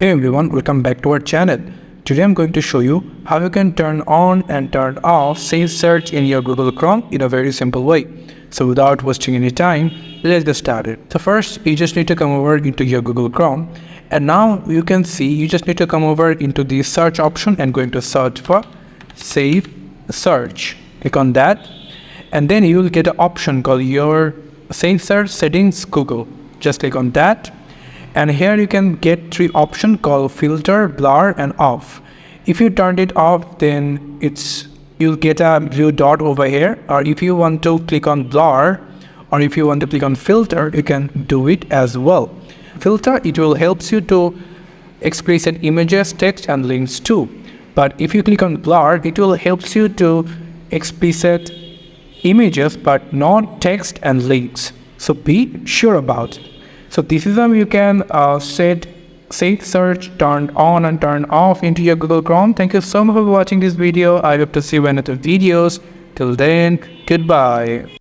Hey everyone, welcome back to our channel. Today I'm going to show you how you can turn on and turn off Safe Search in your Google Chrome in a very simple way. So without wasting any time, let's get started. So first, you just need to come over into your Google Chrome, and now you can see you just need to come over into the search option and going to search for Safe Search. Click on that, and then you will get an option called your Safe Search Settings Google. Just click on that. And here you can get three options called filter, blur and off. If you turn it off, then you'll get a blue dot over here, or if you want to click on blur or if you want to click on filter, you can do it as well. Filter, it will help you to explicit images, text and links too. But if you click on blur, it will help you to explicit images but not text and links. So be sure about it. So this is how you can set Safe Search turned on and turn off into your Google Chrome. Thank you so much for watching this video. I hope to see you in other videos. Till then, goodbye.